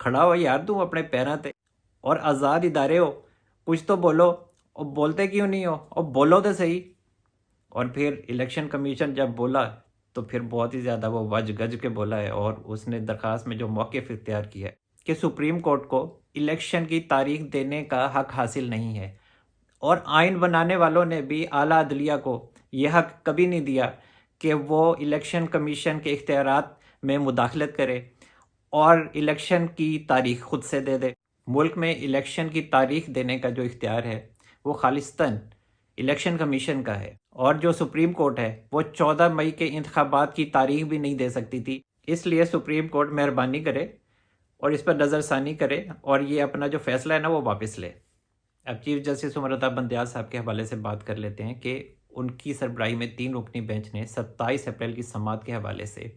کھڑا ہو یار تم اپنے پیراں تے، اور آزاد ادارے ہو، کچھ تو بولو، اور بولتے کیوں نہیں ہو، اور بولو تو صحیح۔ اور پھر الیکشن کمیشن جب بولا تو پھر بہت ہی زیادہ وہ وج گج کے بولا ہے، اور اس نے درخواست میں جو موقف اختیار کیا ہے کہ سپریم کورٹ کو الیکشن کی تاریخ دینے کا حق حاصل نہیں ہے، اور آئین بنانے والوں نے بھی اعلیٰ عدلیہ کو یہ حق کبھی نہیں دیا کہ وہ الیکشن کمیشن کے اختیارات میں مداخلت کرے اور الیکشن کی تاریخ خود سے دے دے۔ ملک میں الیکشن کی تاریخ دینے کا جو اختیار ہے وہ خالصتاً الیکشن کمیشن کا ہے، اور جو سپریم کورٹ ہے وہ 14 مئی کے انتخابات کی تاریخ بھی نہیں دے سکتی تھی۔ اس لیے سپریم کورٹ مہربانی کرے اور اس پر نظر ثانی کرے اور یہ اپنا جو فیصلہ ہے نا وہ واپس لے۔ اب چیف جسٹس امرتا بندیال صاحب کے حوالے سے بات کر لیتے ہیں کہ ان کی سربراہی میں 3 رکنی بینچ نے 27 اپریل کی سماعت کے حوالے سے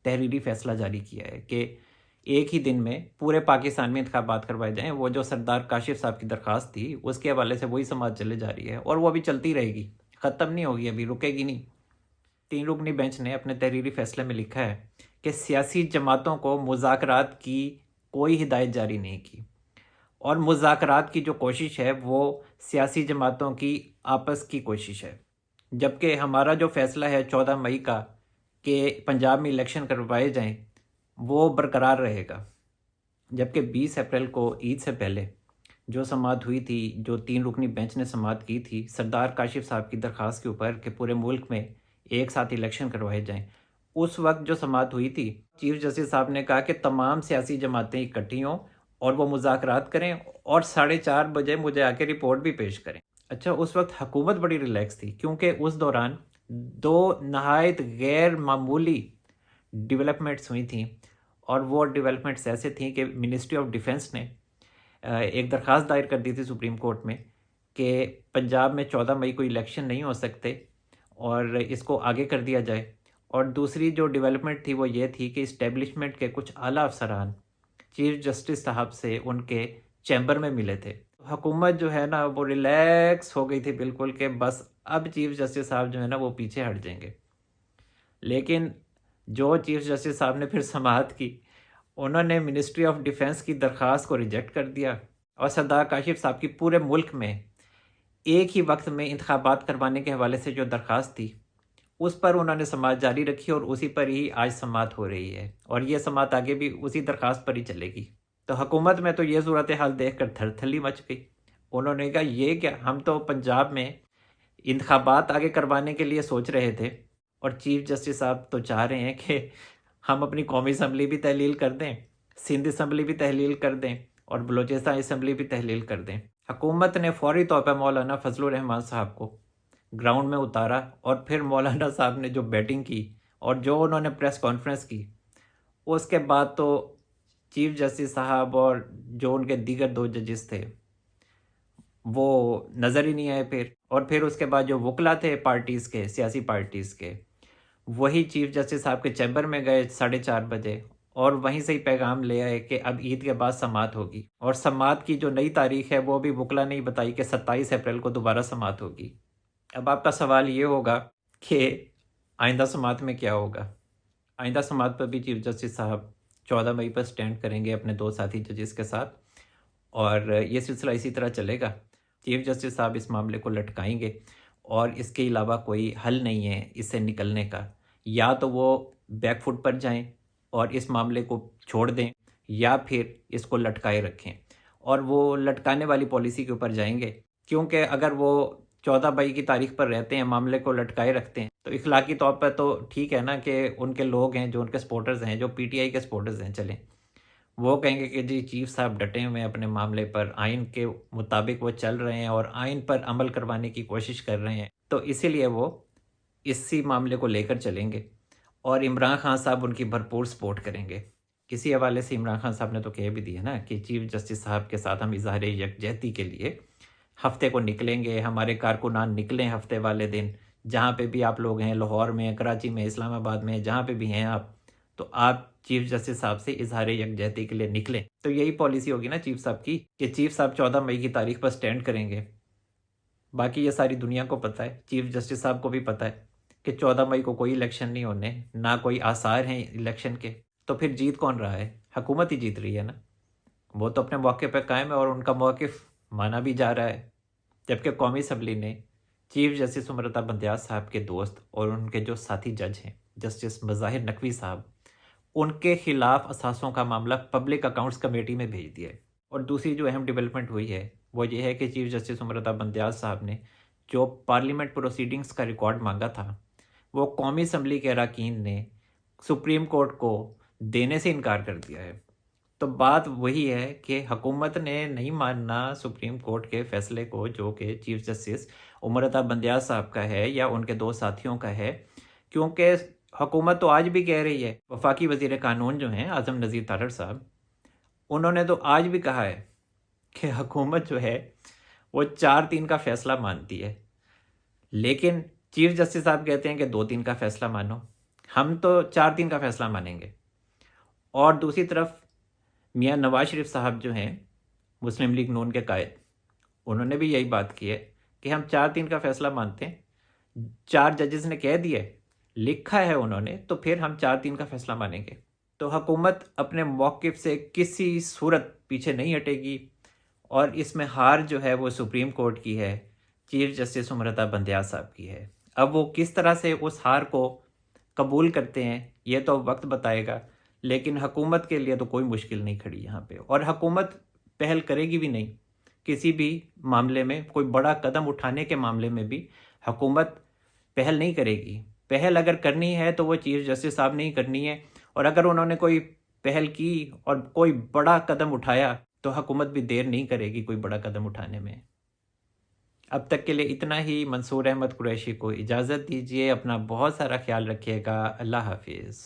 تحریری فیصلہ جاری کیا ہے کہ ایک ہی دن میں پورے پاکستان میں انتخابات کروائے جائیں۔ وہ جو سردار کاشف صاحب کی درخواست تھی اس کے حوالے سے وہی سماعت چلے جا رہی ہے، اور وہ ابھی چلتی رہے گی، ختم نہیں ہوگی، ابھی رکے گی نہیں۔ 3 رکنی بینچ نے اپنے تحریری فیصلے میں لکھا ہے کہ سیاسی جماعتوں کو مذاکرات کی کوئی ہدایت جاری نہیں کی، اور مذاکرات کی جو کوشش ہے وہ سیاسی جماعتوں کی آپس کی کوشش ہے، جبکہ ہمارا جو فیصلہ ہے 14 مئی کا کہ پنجاب میں الیکشن کروائے جائیں وہ برقرار رہے گا۔ جبکہ 20 اپریل کو عید سے پہلے جو سماعت ہوئی تھی، جو 3 رکنی بینچ نے سماعت کی تھی سردار کاشف صاحب کی درخواست کے اوپر کہ پورے ملک میں ایک ساتھ الیکشن کروائے جائیں، اس وقت جو سماعت ہوئی تھی چیف جسٹس صاحب نے کہا کہ تمام سیاسی جماعتیں اکٹھی ہوں اور وہ مذاکرات کریں اور 4:30 بجے مجھے آ کے رپورٹ بھی پیش کریں۔ اچھا، اس وقت حکومت بڑی ریلیکس تھی کیونکہ اس دوران 2 نہایت غیر معمولی ڈیولپمنٹس ہوئی تھیں، اور وہ ڈیولپمنٹس ایسے تھیں کہ منسٹری آف ڈیفنس نے ایک درخواست دائر کر دی تھی سپریم کورٹ میں کہ پنجاب میں 14 مئی کو الیکشن نہیں ہو سکتے اور اس کو آگے کر دیا جائے۔ اور دوسری جو ڈیولپمنٹ تھی وہ یہ تھی کہ اسٹیبلشمنٹ کے کچھ اعلیٰ افسران چیف جسٹس صاحب سے ان کے چیمبر میں ملے تھے۔ حکومت جو ہے نا وہ ریلیکس ہو گئی تھی بالکل کہ بس اب چیف جسٹس صاحب جو ہے نا وہ پیچھے ہٹ جائیں گے۔ لیکن جو چیف جسٹس صاحب نے پھر سماعت کی، انہوں نے منسٹری آف ڈیفنس کی درخواست کو ریجیکٹ کر دیا، اور سردار کاشف صاحب کی پورے ملک میں ایک ہی وقت میں انتخابات کروانے کے حوالے سے جو درخواست تھی اس پر انہوں نے سماعت جاری رکھی، اور اسی پر ہی آج سماعت ہو رہی ہے، اور یہ سماعت آگے بھی اسی درخواست پر ہی چلے گی۔ تو حکومت میں تو یہ صورتحال دیکھ کر تھر تھلی مچ گئی۔ انہوں نے کہا یہ کیا، ہم تو پنجاب میں انتخابات آگے کروانے کے لیے سوچ رہے تھے، اور چیف جسٹس صاحب تو چاہ رہے ہیں کہ ہم اپنی قومی اسمبلی بھی تحلیل کر دیں، سندھ اسمبلی بھی تحلیل کر دیں، اور بلوچستان اسمبلی بھی تحلیل کر دیں۔ حکومت نے فوری طور پر مولانا فضل الرحمان صاحب کو گراؤنڈ میں اتارا، اور پھر مولانا صاحب نے جو بیٹنگ کی اور جو انہوں نے پریس کانفرنس کی، اس کے بعد تو چیف جسٹس صاحب اور جو ان کے دیگر 2 ججز تھے وہ نظر ہی نہیں آئے پھر۔ اور پھر اس کے بعد جو وکلا تھے پارٹیز کے، سیاسی پارٹیز کے، وہی چیف جسٹس صاحب کے چیمبر میں گئے 4:30 بجے، اور وہیں سے ہی پیغام لے آئے کہ اب عید کے بعد سماعت ہوگی، اور سماعت کی جو نئی تاریخ ہے وہ بھی وکلا نے ہی بتائی کہ 27 اپریل کو دوبارہ سماعت ہوگی۔ اب آپ کا سوال یہ ہوگا کہ آئندہ سماعت میں کیا ہوگا؟ آئندہ سماعت پر بھی چیف جسٹس صاحب 14 مئی پر سٹینڈ کریں گے اپنے 2 ساتھی ججز کے ساتھ، اور یہ سلسلہ اسی طرح چلے گا۔ چیف جسٹس صاحب اس معاملے کو لٹکائیں گے، اور اس کے علاوہ کوئی حل نہیں ہے اس سے نکلنے کا۔ یا تو وہ بیک فٹ پر جائیں اور اس معاملے کو چھوڑ دیں، یا پھر اس کو لٹکائے رکھیں، اور وہ لٹکانے والی پالیسی کے اوپر جائیں گے، کیونکہ اگر وہ 14 مئی کی تاریخ پر رہتے ہیں، معاملے کو لٹکائے رکھتے ہیں، تو اخلاقی طور پر تو ٹھیک ہے نا کہ ان کے لوگ ہیں جو ان کے سپورٹرز ہیں، جو پی ٹی آئی کے سپورٹرز ہیں، چلیں وہ کہیں گے کہ جی چیف صاحب ڈٹے ہوئے ہیں اپنے معاملے پر، آئین کے مطابق وہ چل رہے ہیں اور آئین پر عمل کروانے کی کوشش کر رہے ہیں، تو اسی لیے وہ اسی معاملے کو لے کر چلیں گے، اور عمران خان صاحب ان کی بھرپور سپورٹ کریں گے۔ کسی حوالے سے عمران خان صاحب نے تو کہہ بھی دیا نا کہ چیف جسٹس صاحب کے ساتھ ہم اظہار یکجہتی کے لیے ہفتے کو نکلیں گے، ہمارے کارکنان نکلیں ہفتے والے دن، جہاں پہ بھی آپ لوگ ہیں، لاہور میں، کراچی میں، اسلام آباد میں، جہاں پہ بھی ہیں آپ، تو آپ چیف جسٹس صاحب سے اظہار یکجہتی کے لیے نکلیں۔ تو یہی پالیسی ہوگی نا چیف صاحب کی کہ چیف صاحب 14 مئی کی تاریخ پر سٹینڈ کریں گے۔ باقی یہ ساری دنیا کو پتہ ہے، چیف جسٹس صاحب کو بھی پتہ ہے کہ 14 مئی کو کوئی الیکشن نہیں ہونے، نہ کوئی آثار ہیں الیکشن کے، تو پھر جیت کون رہا ہے؟ حکومت ہی جیت رہی ہے نا۔ وہ تو اپنے موقع پہ قائم ہے اور ان کا موقف مانا بھی جا رہا ہے، جبکہ قومی اسمبلی نے چیف جسٹس امرتا بندیال صاحب کے دوست اور ان کے جو ساتھی جج ہیں جسٹس مظاہر نقوی صاحب، ان کے خلاف اثاثوں کا معاملہ پبلک اکاؤنٹس کمیٹی میں بھیج دیا ہے۔ اور دوسری جو اہم ڈیولپمنٹ ہوئی ہے وہ یہ ہے کہ چیف جسٹس امرتا بندیال صاحب نے جو پارلیمنٹ پروسیڈنگز کا ریکارڈ مانگا تھا وہ قومی اسمبلی کے اراکین نے سپریم کورٹ کو دینے سے انکار کر دیا ہے۔ تو بات وہی ہے کہ حکومت نے نہیں ماننا سپریم کورٹ کے فیصلے کو جو کہ چیف جسٹس امرتا بندیال صاحب کا ہے یا ان کے دو ساتھیوں کا ہے، کیونکہ حکومت تو آج بھی کہہ رہی ہے، وفاقی وزیر قانون جو ہیں اعظم نذیر تارڑ صاحب، انہوں نے تو آج بھی کہا ہے کہ حکومت جو ہے وہ 4-3 کا فیصلہ مانتی ہے، لیکن چیف جسٹس صاحب کہتے ہیں کہ 2-3 کا فیصلہ مانو، ہم تو 4-3 کا فیصلہ مانیں گے۔ اور دوسری طرف میاں نواز شریف صاحب جو ہیں مسلم لیگ نون کے قائد، انہوں نے بھی یہی بات کی ہے کہ ہم 4-3 کا فیصلہ مانتے ہیں، 4 ججز نے کہہ دیا ہے، لکھا ہے انہوں نے، تو پھر ہم 4-3 کا فیصلہ مانیں گے۔ تو حکومت اپنے موقف سے کسی صورت پیچھے نہیں ہٹے گی، اور اس میں ہار جو ہے وہ سپریم کورٹ کی ہے، چیف جسٹس امرتا بندیال صاحب کی ہے۔ اب وہ کس طرح سے اس ہار کو قبول کرتے ہیں یہ تو وقت بتائے گا، لیکن حکومت کے لیے تو کوئی مشکل نہیں کھڑی یہاں پہ، اور حکومت پہل کرے گی بھی نہیں کسی بھی معاملے میں، کوئی بڑا قدم اٹھانے کے معاملے میں بھی حکومت پہل نہیں کرے گی۔ پہل اگر کرنی ہے تو وہ چیف جسٹس صاحب نے ہی کرنی ہے، اور اگر انہوں نے کوئی پہل کی اور کوئی بڑا قدم اٹھایا تو حکومت بھی دیر نہیں کرے گی کوئی بڑا قدم اٹھانے میں۔ اب تک کے لیے اتنا ہی۔ منصور احمد قریشی کو اجازت دیجیے، اپنا بہت سارا خیال رکھیے گا۔ اللہ حافظ۔